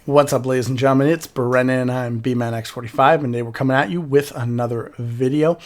What's up, ladies and gentlemen? It's Brennan. I'm BManX45, and today we're coming at you with another video.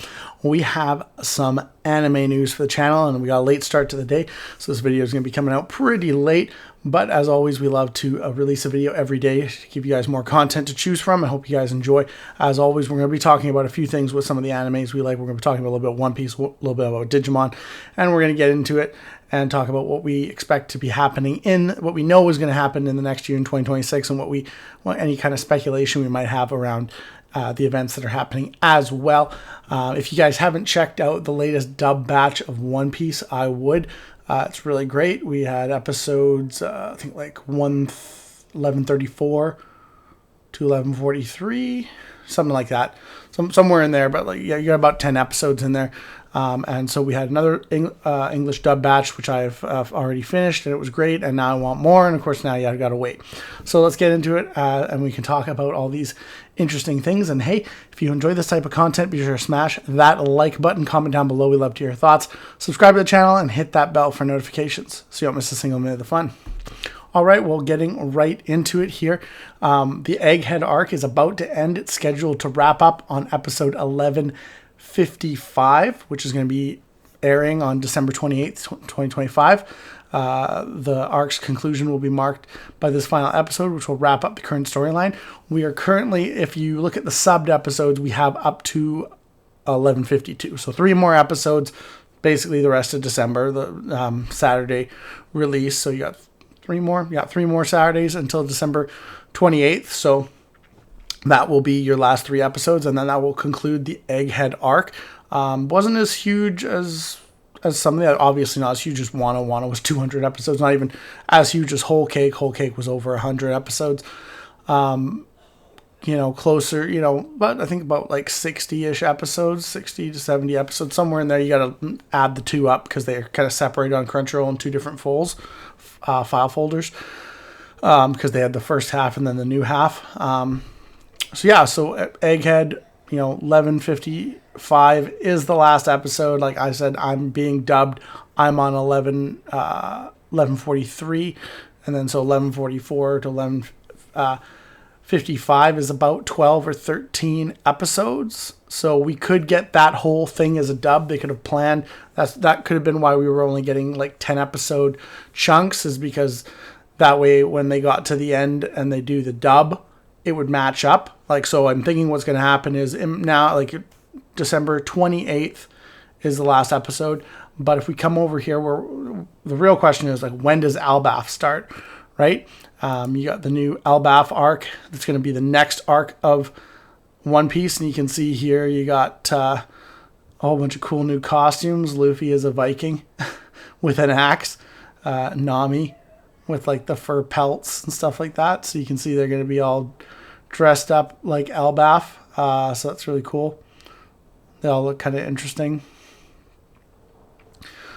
We have some anime news for the channel, and we got a late start to the day, so this video is going to be coming out pretty late. But as always, we love to release a video every day to give you guys more content to choose from. I hope you guys enjoy. As always, we're going to be talking about a few things with some of the animes we like. We're going to be talking about a little bit of One Piece, a little bit about Digimon, and we're going to get into it and talk about what we expect to be happening what we know is going to happen in the next year in 2026, and any kind of speculation we might have around the events that are happening as well. If you guys haven't checked out the latest dub batch of One Piece, I would. It's really great. We had episodes, I think like 1134 to 1143, something like that. Somewhere in there, but like, yeah, you got about 10 episodes in there. And so we had another English dub batch, which I've already finished, and it was great. And now I want more. And of course, now you got to wait. So let's get into it, and we can talk about all these interesting things. And hey, if you enjoy this type of content, be sure to smash that like button, comment down below. We love to hear your thoughts. Subscribe to the channel and hit that bell for notifications so you don't miss a single minute of the fun. All right, well, getting right into it here. The Egghead Arc is about to end. It's scheduled to wrap up on episode 1155, which is going to be airing on December 28th, 2025. The arc's conclusion will be marked by this final episode, which will wrap up the current storyline. We are currently, if you look at the subbed episodes, we have up to 1152. So 3 more episodes, basically the rest of December, the Saturday release. So you got 3 more. You got 3 more Saturdays until December 28th. So that will be your last 3 episodes, and then that will conclude the Egghead Arc. Wasn't as huge as some of the, obviously not as huge as Wano. Wano was 200 episodes, not even as huge as Whole Cake. Whole Cake was over 100 episodes. Closer, but I think about like 60-ish episodes, 60 to 70 episodes, somewhere in there. You got to add the 2 up because they're kind of separated on Crunchyroll in 2 different file folders, because they had the first half and then the new half. So Egghead, 1155 is the last episode. Like I said, I'm being dubbed. I'm on 1143, and then so 1144 to 1155 is about 12 or 13 episodes. So we could get that whole thing as a dub. They could have planned. That could have been why we were only getting like 10 episode chunks, is because that way when they got to the end and they do the dub, it would match up. Like, so I'm thinking what's going to happen is now, like, December 28th is the last episode. But if we come over here, the real question is, like, when does Elbaf start, right? You got the new Elbaf arc. That's going to be the next arc of One Piece. And you can see here you got a whole bunch of cool new costumes. Luffy is a Viking with an axe. Nami with like the fur pelts and stuff like that. So you can see they're going to be all dressed up like Elbaf. So that's really cool. They all look kind of interesting.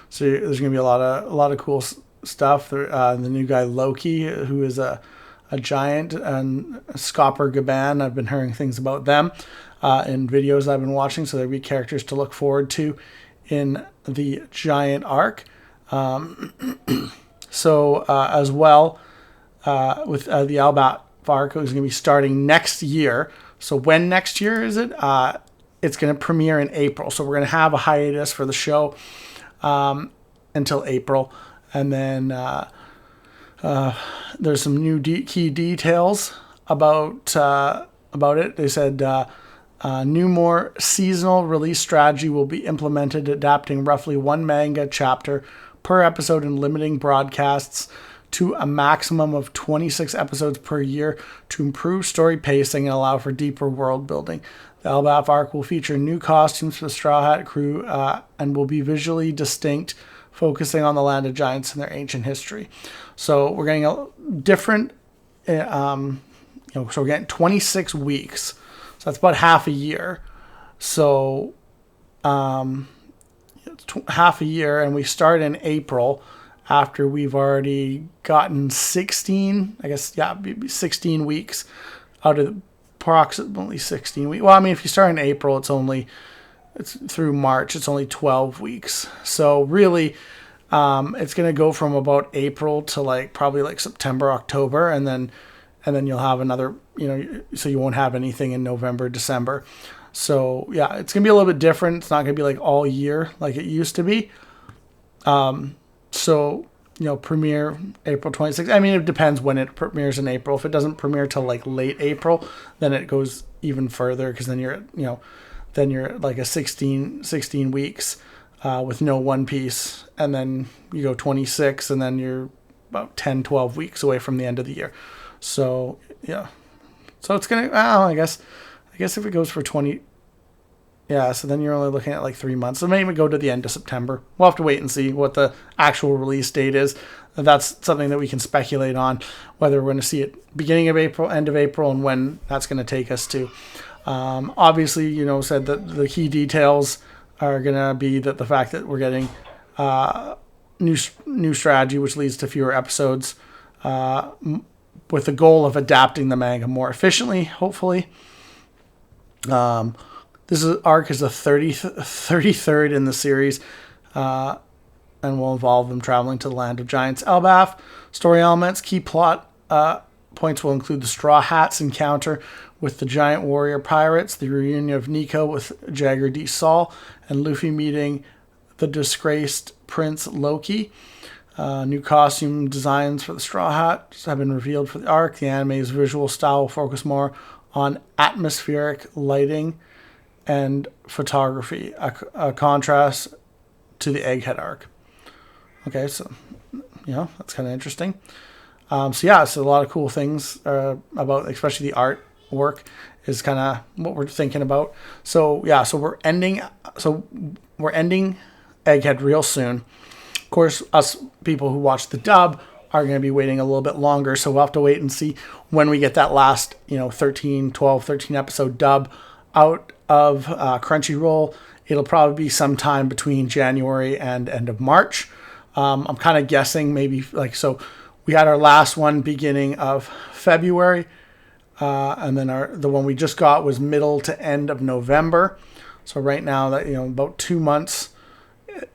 So there's going to be a lot of cool stuff. The new guy Loki, who is a giant, and Scopper Gaban. I've been hearing things about them in videos I've been watching. So there'll be characters to look forward to in the giant arc. As well, with the Elbaf arc is going to be starting next year. So when next year is it? It's going to premiere in April. So we're going to have a hiatus for the show until April. And then there's some new key details about it. They said new more seasonal release strategy will be implemented, adapting roughly 1 manga chapter per episode and limiting broadcasts to a maximum of 26 episodes per year to improve story pacing and allow for deeper world building. The Elbaf arc will feature new costumes for the Straw Hat crew and will be visually distinct, focusing on the land of giants and their ancient history. So we're getting a different, so we're getting 26 weeks. So that's about half a year. So, half a year, and we start in April after we've already gotten 16 weeks out of approximately 16 weeks. Well, I mean, if you start in April, it's through March, it's only 12 weeks. So really, it's going to go from about April to probably September, October, and then and then you'll have another, so you won't have anything in November, December. So yeah, it's going to be a little bit different. It's not going to be like all year like it used to be. So, premiere April 26th. I mean, it depends when it premieres in April. If it doesn't premiere till like late April, then it goes even further, because then you're like a 16 weeks with no One Piece, and then you go 26, and then you're about 10, 12 weeks away from the end of the year. So yeah, so it's gonna. I guess if it goes for 20. Yeah, so then you're only looking at like 3 months. So maybe go to the end of September. We'll have to wait and see what the actual release date is. That's something that we can speculate on, whether we're going to see it beginning of April, end of April, and when that's going to take us to. Obviously, said that the key details are going to be that the fact that we're getting new strategy, which leads to fewer episodes, with the goal of adapting the manga more efficiently, hopefully. This arc is the 33rd in the series, and will involve them traveling to the land of giants Elbaf. Story elements, key plot points will include the Straw Hats encounter with the giant warrior pirates, the reunion of Nico with Jagger D. Saul, and Luffy meeting the disgraced Prince Loki. New costume designs for the Straw Hats have been revealed for the arc. The anime's visual style will focus more on atmospheric lighting and photography, a contrast to the Egghead Arc. Okay, so that's kind of interesting. So a lot of cool things about, especially the artwork, is kind of what we're thinking about. So we're ending Egghead real soon. Of course, us people who watch the dub are going to be waiting a little bit longer, so we'll have to wait and see when we get that last 13 episode dub out of Crunchyroll. It'll probably be sometime between January and end of March. I'm kind of guessing maybe so we had our last one beginning of February, and then the one we just got was middle to end of November. So right now that about 2 months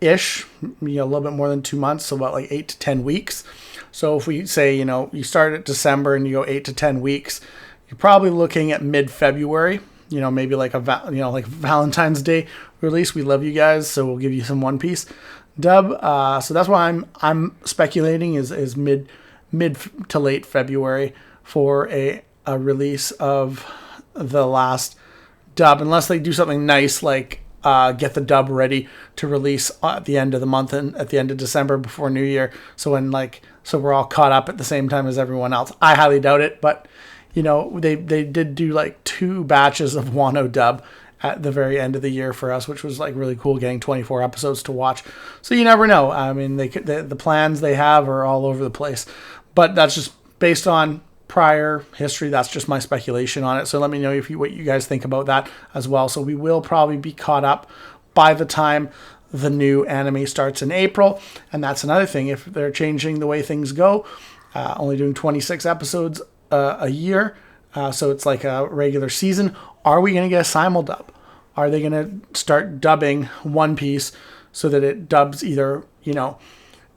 ish, a little bit more than 2 months, so about like 8 to 10 weeks. So if we say you start at December and you go 8 to 10 weeks, you're probably looking at mid-February. Maybe like like Valentine's Day release. We love you guys, so we'll give you some One Piece dub. So that's why I'm speculating is mid to late February for a release of the last dub, unless they do something nice like get the dub ready to release at the end of the month and at the end of December before New Year. So we're all caught up at the same time as everyone else. I highly doubt it, but they did do like 2 batches of Wano dub at the very end of the year for us, which was like really cool, getting 24 episodes to watch. So you never know. I mean, the plans they have are all over the place, but that's just based on prior history. That's just my speculation on it. So let me know what you guys think about that as well. So we will probably be caught up by the time the new anime starts in April. And that's another thing. If they're changing the way things go, only doing 26 episodes a year, so it's like a regular season. Are we going to get a simul dub? Are they going to start dubbing One Piece so that it dubs either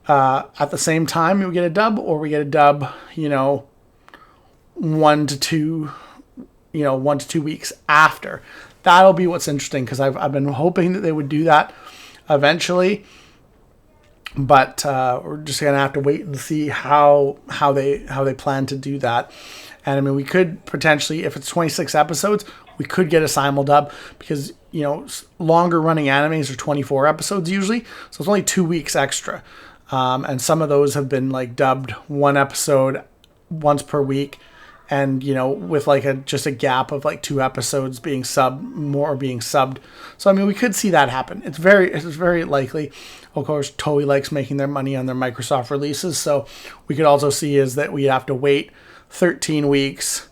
at the same time we get a dub, or we get a dub 1 to 2 weeks after? That'll be what's interesting, because I've been hoping that they would do that eventually, but we're just gonna have to wait and see how they plan to do that. And I mean, we could potentially, if it's 26 episodes, we could get a simul dub, because longer running animes are 24 episodes usually, so it's only 2 weeks extra, and some of those have been like dubbed 1 episode once per week, and with like just a gap of like 2 episodes being subbed. So I mean, we could see that happen. It's very likely. Of course, Toei likes making their money on their Microsoft releases, so we could also see is that we'd have to wait 13 weeks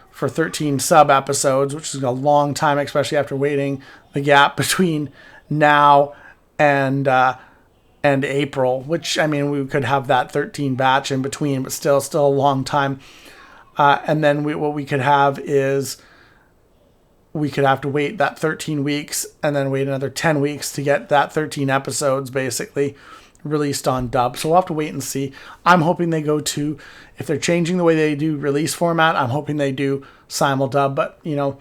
for 13 sub episodes, which is a long time, especially after waiting the gap between now and April, which, I mean, we could have that 13 batch in between, but still a long time. And then what we could have is we could have to wait that 13 weeks and then wait another 10 weeks to get that 13 episodes, basically. released on dub. So we'll have to wait and see. I'm hoping they go to, if they're changing the way they do release format, I'm hoping they do simul dub. But, you know,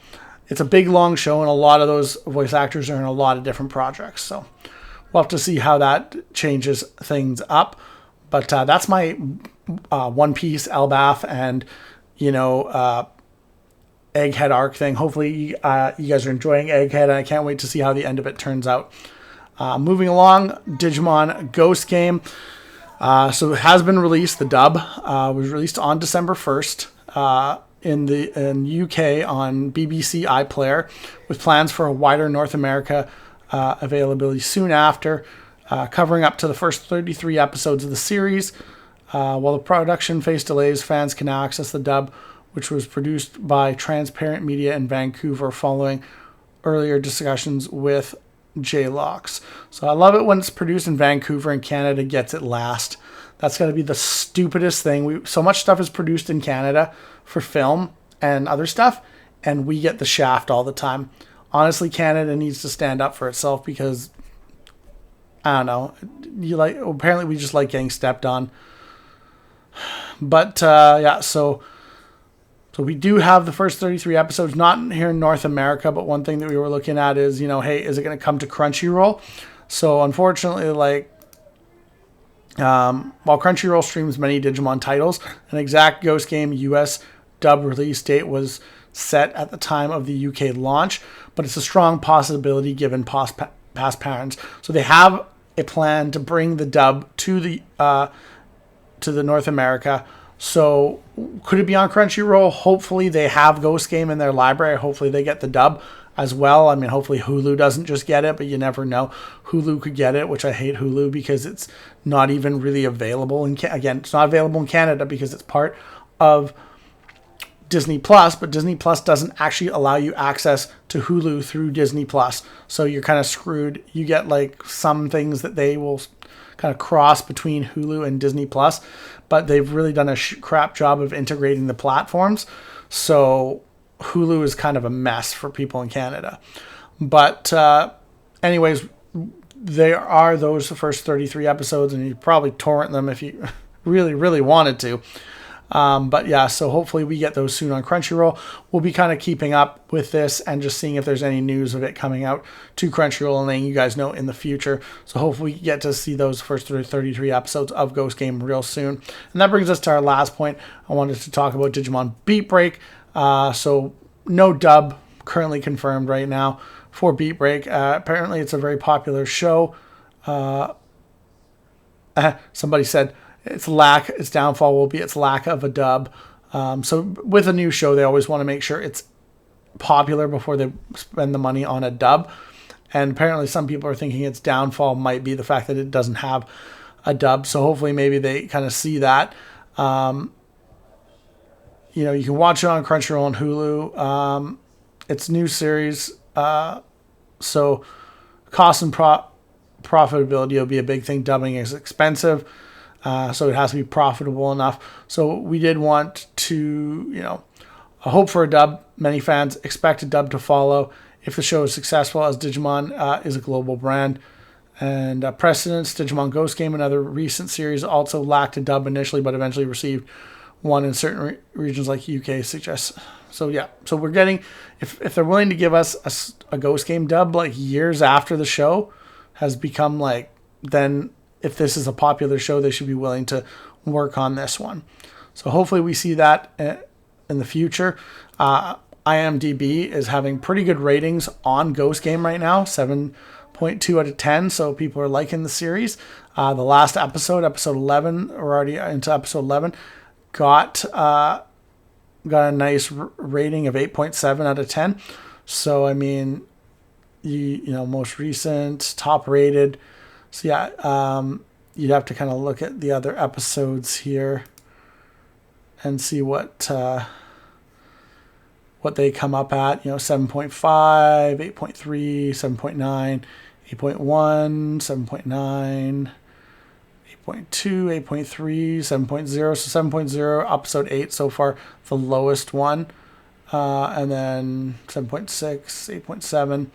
it's a big, long show, and a lot of those voice actors are in a lot of different projects. So we'll have to see how that changes things up. But that's my One Piece, Elbaf, and, you know, Egghead Arc thing. Hopefully you guys are enjoying Egghead, and I can't wait to see how the end of it turns out. Moving along, Digimon Ghost Game. So it has been released. The dub was released on December 1st in UK on BBC iPlayer, with plans for a wider North America availability soon after, covering up to the first 33 episodes of the series. While the production faced delays, fans can now access the dub, which was produced by Transparent Media in Vancouver following earlier discussions with J-Locks. So I love it when it's produced in Vancouver and Canada gets it last. That's got to be the stupidest thing. So much stuff is produced in Canada for film and other stuff, and we get the shaft all the time. Honestly, Canada needs to stand up for itself, because I don't know. Apparently we just like getting stepped on. But yeah, so we do have the first 33 episodes, not here in North America, but one thing that we were looking at is, you know, hey, is it going to come to Crunchyroll? So unfortunately, while Crunchyroll streams many Digimon titles, an exact Ghost Game US dub release date was set at the time of the UK launch, but it's a strong possibility given past patterns. So they have a plan to bring the dub to the North America. So could it be on Crunchyroll? Hopefully they have Ghost Game in their library. Hopefully they get the dub as well. I mean, hopefully Hulu doesn't just get it, but you never know. Hulu could get it, which I hate Hulu because it's not even really available. Again, it's not available in Canada because it's part of Disney Plus, but Disney Plus doesn't actually allow you access to Hulu through Disney Plus. So you're kind of screwed. You get like some things that they will kind of cross between Hulu and Disney Plus, but they've really done a crap job of integrating the platforms. So Hulu is kind of a mess for people in Canada. But anyways, there are those first 33 episodes, and you probably torrent them if you really, really wanted to. But yeah, so hopefully we get those soon on Crunchyroll. We'll be kind of keeping up with this and just seeing if there's any news of it coming out to Crunchyroll and letting you guys know in the future. So hopefully we get to see those first 33 episodes of Ghost Game real soon. And that brings us to our last point. I wanted to talk about Digimon Beatbreak. So no dub currently confirmed right now for Beatbreak. Apparently it's a very popular show. Somebody said its downfall will be its lack of a dub. So with a new show, they always want to make sure it's popular before they spend the money on a dub. And apparently some people are thinking its downfall might be the fact that it doesn't have a dub. So hopefully maybe they kind of see that. You know, you can watch it on Crunchyroll and Hulu. It's a new series. So cost and profitability will be a big thing. Dubbing is expensive. So it has to be profitable enough. So we did want to, you know, hope for a dub. Many fans expect a dub to follow if the show is successful, as Digimon is a global brand. And precedents, Digimon Ghost Game and other recent series also lacked a dub initially, but eventually received one in certain regions like UK suggests. So yeah, so we're getting, if they're willing to give us a Ghost Game dub like years after the show has become like, then if this is a popular show, they should be willing to work on this one. So hopefully we see that in the future. IMDb is having pretty good ratings on Ghost Game right now, 7.2 out of 10. So people are liking the series. The last episode 11, we're already into episode 11, got a nice rating of 8.7 out of 10. So, I mean, you know, most recent, top rated. So yeah, you'd have to kind of look at the other episodes here and see what they come up at. You know, 7.5, 8.3, 7.9, 8.1, 7.9, 8.2, 8.3, 7.0. So 7.0, episode 8 so far, the lowest one. And then 7.6, 8.7.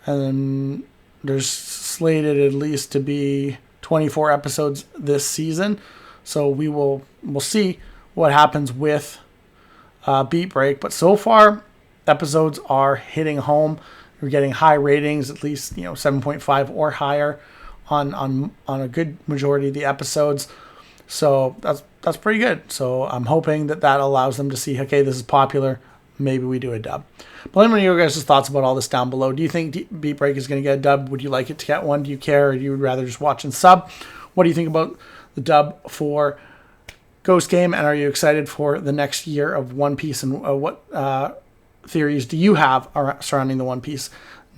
And then there's slated at least to be 24 episodes this season. So we'll see what happens with Beatbreak. But so far, episodes are hitting home. We're getting high ratings, at least 7.5 or higher on a good majority of the episodes. So that's pretty good. So I'm hoping that allows them to see, okay, this is popular. Maybe we do a dub. But let me know your guys' thoughts about all this down below. Do you think Beatbreak is going to get a dub? Would you like it to get one? Do you care? Or do you would rather just watch and sub? What do you think about the dub for Ghost Game? And are you excited for the next year of One Piece? And what theories do you have surrounding the One Piece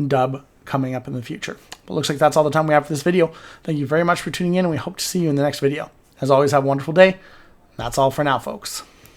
dub coming up in the future? But it looks like that's all the time we have for this video. Thank you very much for tuning in, and we hope to see you in the next video. As always, have a wonderful day. That's all for now, folks.